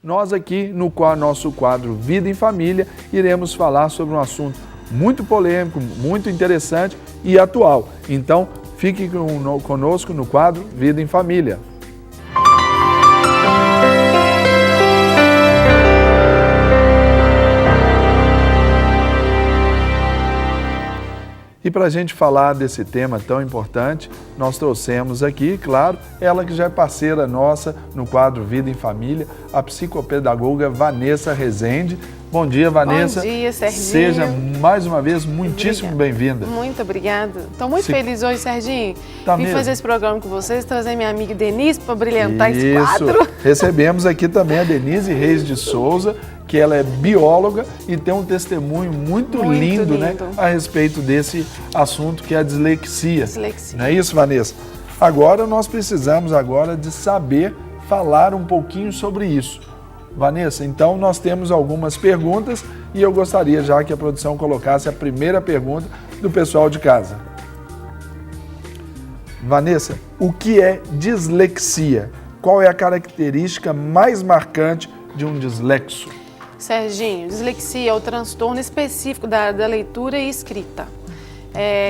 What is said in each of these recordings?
nós aqui no nosso quadro Vida em Família iremos falar sobre um assunto muito polêmico, muito interessante e atual. Então, fique conosco no quadro Vida em Família. E para a gente falar desse tema tão importante, nós trouxemos aqui, claro, ela que já é parceira nossa no quadro Vida em Família, a psicopedagoga Vanessa Rezende. Bom dia, Vanessa. Bom dia, Serginho. Seja mais uma vez muitíssimo bem-vinda. Muito obrigada. Estou muito feliz hoje, Serginho. Vim fazer esse programa com vocês, trazer minha amiga Denise para brilhantar esse quadro. Recebemos aqui também a Denise Reis de Souza, que ela é bióloga e tem um testemunho muito lindo, né, a respeito desse assunto que é a dislexia. Não é isso, Vanessa? Agora nós precisamos de saber falar um pouquinho sobre isso. Vanessa, então nós temos algumas perguntas e eu gostaria já que a produção colocasse a primeira pergunta do pessoal de casa. Vanessa, o que é dislexia? Qual é a característica mais marcante de um dislexo? Serginho, dislexia é o transtorno específico da leitura e escrita.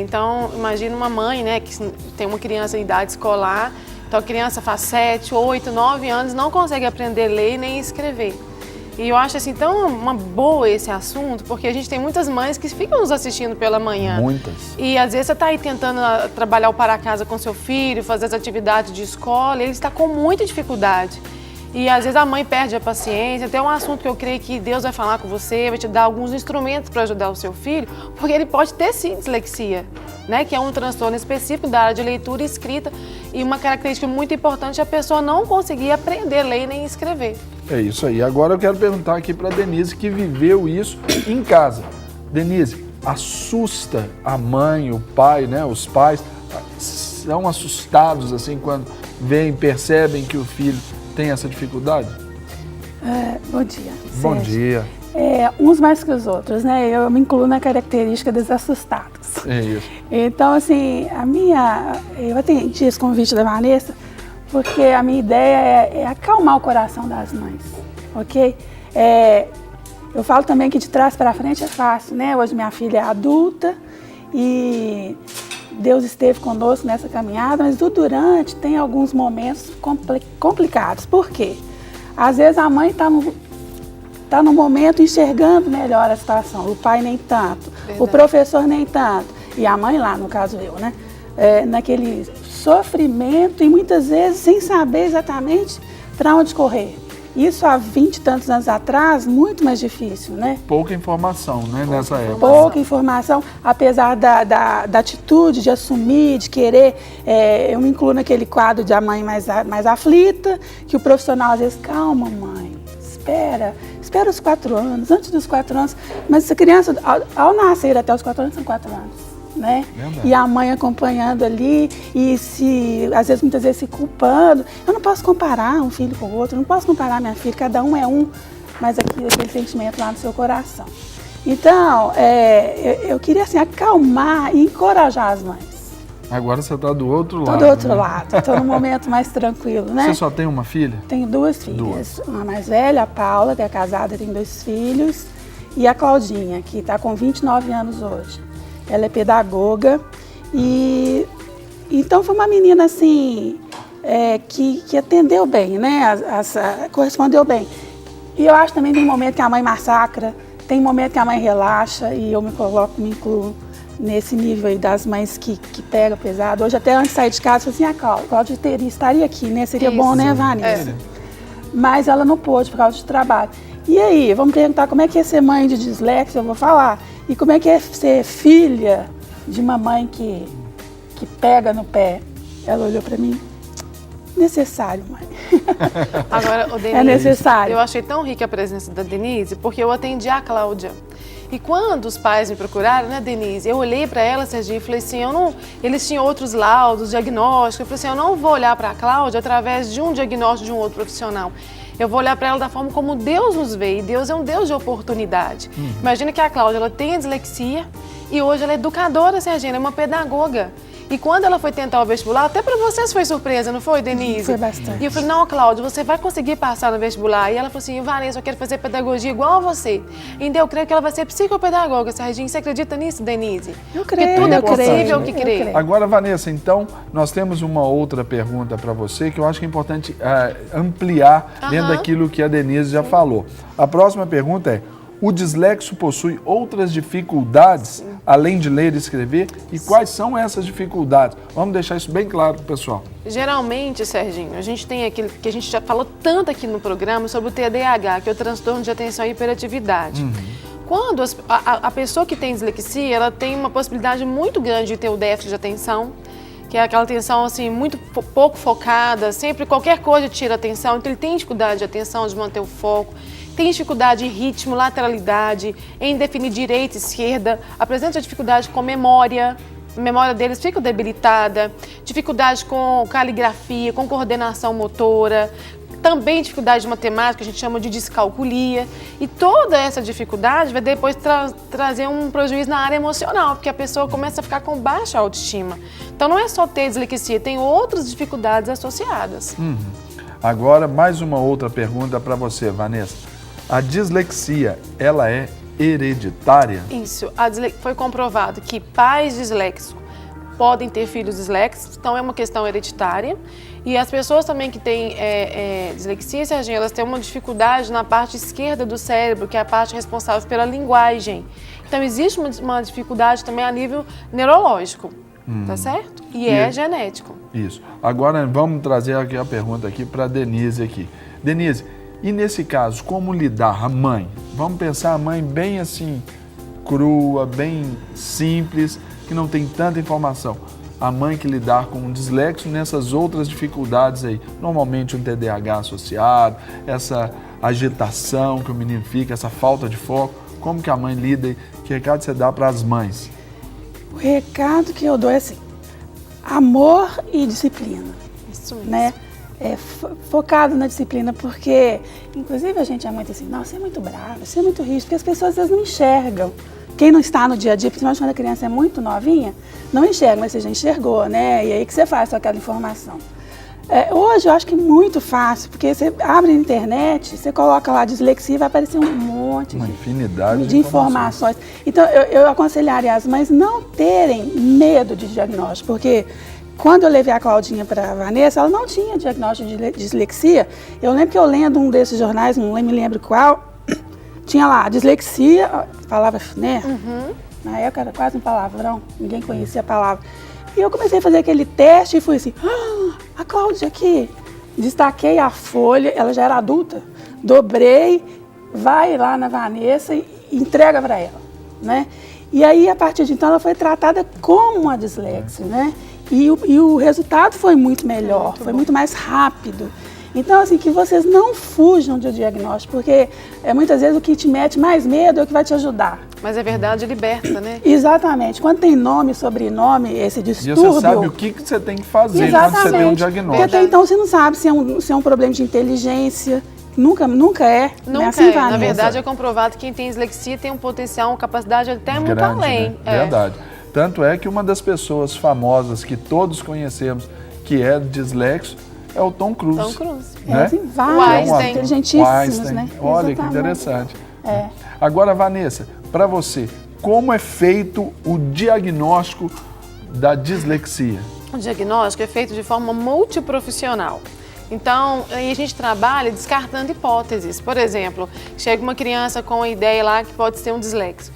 Então, imagina uma mãe, né, que tem uma criança em idade escolar, então a criança faz 7, 8, 9 anos, não consegue aprender a ler nem escrever. E eu acho assim, tão uma boa esse assunto, porque a gente tem muitas mães que ficam nos assistindo pela manhã. Muitas. E às vezes você está aí tentando trabalhar o para casa com seu filho, fazer as atividades de escola, e ele está com muita dificuldade. E às vezes a mãe perde a paciência, até um assunto que eu creio que Deus vai falar com você, vai te dar alguns instrumentos para ajudar o seu filho, porque ele pode ter sim dislexia, né? Que é um transtorno específico da área de leitura e escrita, e uma característica muito importante é a pessoa não conseguir aprender a ler nem escrever. É isso aí. Agora eu quero perguntar aqui para a Denise, que viveu isso em casa. Denise, assusta a mãe, o pai, né? Os pais são assustados assim quando percebem que o filho tem essa dificuldade? Bom dia. Bom dia. Uns mais que os outros, né? Eu me incluo na característica dos assustados. É isso. Então, assim, eu atendi esse convite da Vanessa porque a minha ideia é acalmar o coração das mães, ok? Eu falo também que de trás para frente é fácil, né? Hoje minha filha é adulta e Deus esteve conosco nessa caminhada, mas durante tem alguns momentos complicados. Por quê? Às vezes a mãe está no momento enxergando melhor a situação, o pai nem tanto, o professor nem tanto, e a mãe lá, no caso eu, né? Naquele sofrimento e muitas vezes sem saber exatamente para onde correr. Isso há 20 e tantos anos atrás, muito mais difícil, né? Pouca informação, né, nessa época. Pouca informação, apesar da atitude de assumir, de querer. Eu me incluo naquele quadro de a mãe mais aflita, que o profissional às vezes, calma mãe, espera os 4 anos, antes dos 4 anos. Mas essa criança, ao nascer até os 4 anos, são 4 anos. Né? E a mãe acompanhando ali e muitas vezes se culpando. Eu não posso comparar um filho com o outro, não posso comparar minha filha, cada um é um, mas aquele sentimento lá no seu coração. Então, eu queria assim, acalmar e encorajar as mães. Agora você está do outro lado. Estou do outro lado, estou num momento mais tranquilo, né? Você só tem uma filha? Tenho 2 filhas. Uma mais velha, a Paula, que é casada, tem 2 filhos, e a Claudinha, que está com 29 anos hoje. Ela é pedagoga e então foi uma menina assim que atendeu bem, né? Correspondeu bem. E eu acho também que tem momento que a mãe massacra, tem momento que a mãe relaxa e eu me incluo nesse nível aí das mães que pegam pesado. Hoje até antes de sair de casa, eu falei assim, a Cláudia estaria aqui, né? Seria isso, bom, né, Vanessa? Mas ela não pôde por causa de trabalho. E aí, vamos perguntar como é que é ser mãe de dislexia, eu vou falar. E como é que é ser filha de uma mãe que pega no pé? Ela olhou para mim, necessário, mãe. Agora, Denise, é necessário. Eu achei tão rica a presença da Denise, porque eu atendi a Cláudia. E quando os pais me procuraram, né, Denise, eu olhei para ela, Serginho, e falei assim, eles tinham outros laudos, diagnósticos, eu falei assim, eu não vou olhar para a Cláudia através de um diagnóstico de um outro profissional. Eu vou olhar para ela da forma como Deus nos vê, e Deus é um Deus de oportunidade. Imagina que a Cláudia, ela tem a dislexia e hoje ela é educadora, Serginho, ela é uma pedagoga. E quando ela foi tentar o vestibular, até para vocês foi surpresa, não foi, Denise? Foi bastante. E eu falei, não, Cláudia, você vai conseguir passar no vestibular. E ela falou assim, Vanessa, eu quero fazer pedagogia igual a você. Então eu creio que ela vai ser psicopedagoga, Serginho. Você acredita nisso, Denise? Eu creio. Porque tudo é possível eu que creio. crê. Agora, Vanessa, então, nós temos uma outra pergunta para você que eu acho que é importante ampliar dentro daquilo que a Denise já falou. A próxima pergunta é: o dislexo possui outras dificuldades, além de ler e escrever? E quais são essas dificuldades? Vamos deixar isso bem claro para o pessoal. Geralmente, Serginho, a gente tem aquilo que a gente já falou tanto aqui no programa sobre o TDAH, que é o transtorno de atenção e hiperatividade. Quando a pessoa que tem dislexia, ela tem uma possibilidade muito grande de ter o déficit de atenção, que é aquela atenção assim, muito pouco focada, sempre qualquer coisa tira atenção, então ele tem dificuldade de atenção, de manter o foco. Tem dificuldade em ritmo, lateralidade, em definir direita e esquerda, apresenta dificuldade com memória, a memória deles fica debilitada, dificuldade com caligrafia, com coordenação motora, também dificuldade de matemática, a gente chama de descalculia. E toda essa dificuldade vai depois trazer um prejuízo na área emocional, porque a pessoa começa a ficar com baixa autoestima. Então não é só ter dislexia, tem outras dificuldades associadas. Agora, mais uma outra pergunta para você, Vanessa. A dislexia, ela é hereditária? Isso. Foi comprovado que pais disléxicos podem ter filhos disléxicos, então é uma questão hereditária. E as pessoas também que têm dislexia, Serginho, elas têm uma dificuldade na parte esquerda do cérebro, que é a parte responsável pela linguagem. Então existe uma dificuldade também a nível neurológico, tá certo? E é genético. Isso. Agora vamos trazer aqui a pergunta aqui para a Denise aqui. Denise, e nesse caso, como lidar a mãe? Vamos pensar a mãe bem assim, crua, bem simples, que não tem tanta informação. A mãe que lidar com um dislexo nessas outras dificuldades aí. Normalmente um TDAH associado, essa agitação que o menino fica, essa falta de foco. Como que a mãe lida e que recado você dá para as mães? O recado que eu dou é assim, amor e disciplina. Isso mesmo. Né? Focado na disciplina, porque, inclusive, a gente é muito assim, nossa, você é muito brava, você é muito rígido, porque as pessoas às vezes não enxergam. Quem não está no dia a dia, principalmente quando a criança é muito novinha, não enxerga, mas você já enxergou, né? E aí que você faz com aquela informação. Hoje eu acho que é muito fácil, porque você abre a internet, você coloca lá dislexia e vai aparecer um monte infinidade de informações. Então eu aconselharia as mães não terem medo de diagnóstico, porque quando eu levei a Claudinha para a Vanessa, ela não tinha diagnóstico de dislexia. Eu lembro que eu lendo um desses jornais, não me lembro qual, tinha lá, dislexia, palavra, né? Na época era quase um palavrão, ninguém conhecia a palavra. E eu comecei a fazer aquele teste e fui assim, a Cláudia aqui. Destaquei a folha, ela já era adulta, dobrei, vai lá na Vanessa e entrega para ela, né? E aí, a partir de então, ela foi tratada como uma dislexia, né? E o resultado foi muito melhor, foi muito mais rápido. Então, assim, que vocês não fujam do diagnóstico, porque muitas vezes o que te mete mais medo é o que vai te ajudar. Mas é verdade, liberta, né? Exatamente. Quando tem nome, sobrenome, esse distúrbio... E você sabe o que você tem que fazer quando você tem um diagnóstico. Porque até então você não sabe se é um problema de inteligência. Nunca é. Nunca assim, é. Na verdade, é comprovado que quem tem dislexia tem um potencial, uma capacidade até muito além. Né? Verdade. Tanto é que uma das pessoas famosas que todos conhecemos que é dislexo é o Tom Cruise. Tom Cruise. Né? Tem vários, inteligentíssimos, né? Olha Exatamente. que interessante. Agora, Vanessa, para você, como é feito o diagnóstico da dislexia? O diagnóstico é feito de forma multiprofissional. Então, aí a gente trabalha descartando hipóteses. Por exemplo, chega uma criança com a ideia lá que pode ser um dislexo.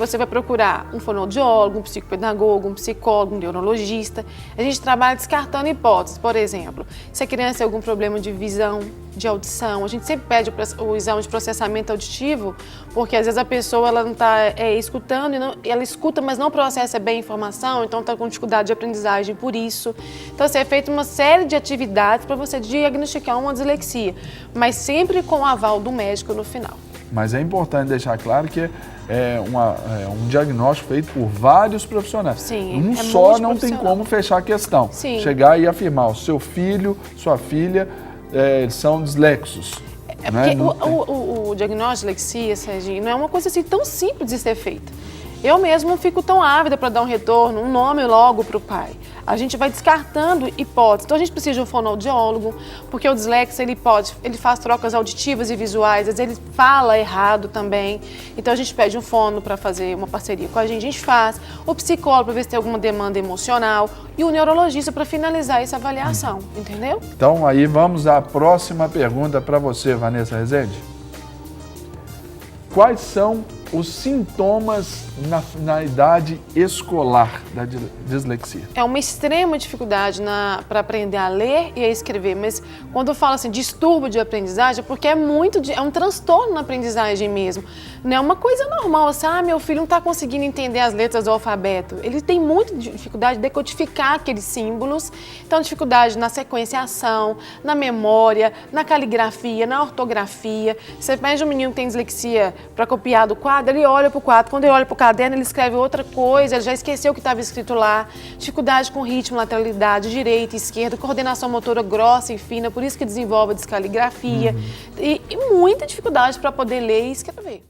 Você vai procurar um fonoaudiólogo, um psicopedagogo, um psicólogo, um neurologista. A gente trabalha descartando hipóteses. Por exemplo, se a criança tem algum problema de visão, de audição, a gente sempre pede o exame de processamento auditivo, porque às vezes a pessoa ela não está escutando, ela escuta, mas não processa bem a informação, então está com dificuldade de aprendizagem por isso. Então, assim, é feita uma série de atividades para você diagnosticar uma dislexia, mas sempre com o aval do médico no final. Mas é importante deixar claro que é um diagnóstico feito por vários profissionais. Sim, só não tem como fechar a questão. Sim. Chegar e afirmar, o seu filho, sua filha são dislexos. Porque o diagnóstico de dislexia, Serginho, não é uma coisa assim tão simples de ser feita. Eu mesmo não fico tão ávida para dar um retorno, um nome logo para o pai. A gente vai descartando hipóteses. Então a gente precisa de um fonoaudiólogo, porque o dislexo ele faz trocas auditivas e visuais, às vezes ele fala errado também. Então a gente pede um fono para fazer uma parceria com a gente faz, o psicólogo para ver se tem alguma demanda emocional e o neurologista para finalizar essa avaliação, entendeu? Então aí vamos à próxima pergunta para você, Vanessa Rezende. Quais são os sintomas na idade escolar da dislexia? É uma extrema dificuldade para aprender a ler e a escrever, mas quando eu falo assim, distúrbio de aprendizagem, é porque é um transtorno na aprendizagem mesmo. Não é uma coisa normal, assim, meu filho não está conseguindo entender as letras do alfabeto. Ele tem muita dificuldade de decodificar aqueles símbolos, então dificuldade na sequenciação, na memória, na caligrafia, na ortografia. Você pede um menino que tem dislexia para copiar do quadro, ele olha para o quadro, quando ele olha para o caderno, ele escreve outra coisa, ele já esqueceu o que estava escrito lá. Dificuldade com ritmo, lateralidade, direita, esquerda, coordenação motora grossa e fina, por isso que desenvolve a descaligrafia. E muita dificuldade para poder ler e escrever.